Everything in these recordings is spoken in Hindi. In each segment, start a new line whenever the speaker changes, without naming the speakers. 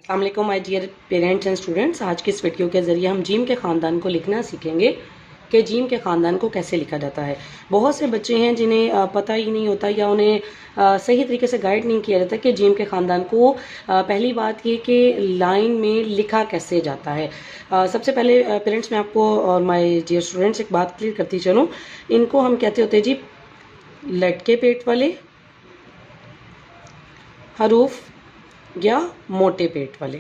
अस्सलाम वालेकुम my dear parents and students. आज की इस वीडियो के ज़रिए हम जीम के ख़ानदान को लिखना सीखेंगे कि जीम के ख़ानदान को कैसे लिखा जाता है। बहुत से बच्चे हैं जिन्हें पता ही नहीं होता या उन्हें सही तरीके से गाइड नहीं किया जाता कि जीम के ख़ानदान को पहली बात ये कि लाइन में लिखा कैसे जाता है। सबसे पहले पेरेंट्स मैं आपको और माय डियर स्टूडेंट्स एक बात क्लियर करती चलूँ। इनको हम कहते होते हैं जी लटके पेट वाले हरूफ या मोटे पेट वाले।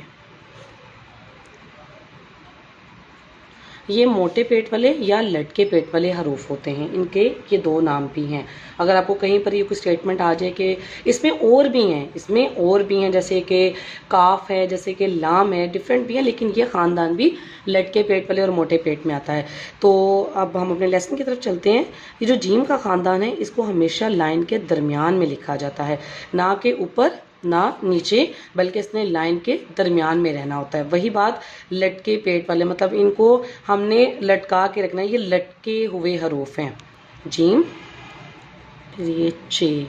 ये मोटे पेट वाले या लटके पेट वाले हरूफ होते हैं। इनके ये दो नाम भी हैं। अगर आपको कहीं पर ये कोई स्टेटमेंट आ जाए कि इसमें और भी हैं जैसे कि काफ है, जैसे कि लाम है, डिफरेंट भी है, लेकिन ये ख़ानदान भी लटके पेट वाले और मोटे पेट में आता है। तो अब हम अपने लेसन की तरफ चलते हैं। ये जो जीम का ख़ानदान है इसको हमेशा लाइन के दरमियान में लिखा जाता है, ना कि ऊपर ना नीचे, बल्कि इसने लाइन के दरमियान में रहना होता है। वही बात लटके पेट वाले, मतलब इनको हमने लटका के रखना है। ये लटके हुए हरूफ हैं, जीम, फिर ये चे,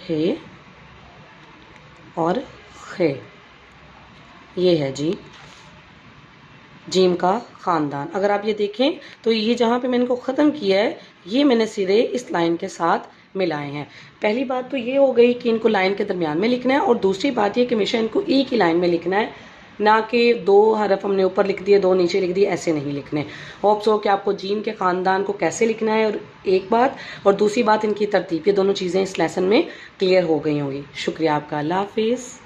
हे और खे। ये है जी जीम का ख़ानदान। अगर आप ये देखें तो ये जहाँ पे मैंने इनको ख़त्म किया है ये मैंने सिरे इस लाइन के साथ मिलाए हैं। पहली बात तो ये हो गई कि इनको लाइन के दरमियान में लिखना है, और दूसरी बात ये कि हमेशा इनको एक ही लाइन में लिखना है, ना कि दो हरफ हमने ऊपर लिख दिए दो नीचे लिख दिए, ऐसे नहीं लिखने। होप सो कि आपको जीम के ख़ानदान को कैसे लिखना है और एक बात, और दूसरी बात इनकी तरतीब, ये दोनों चीज़ें इस लेसन में क्लियर हो गई होंगी। शुक्रिया आपका। अल्लाह हाफिज़।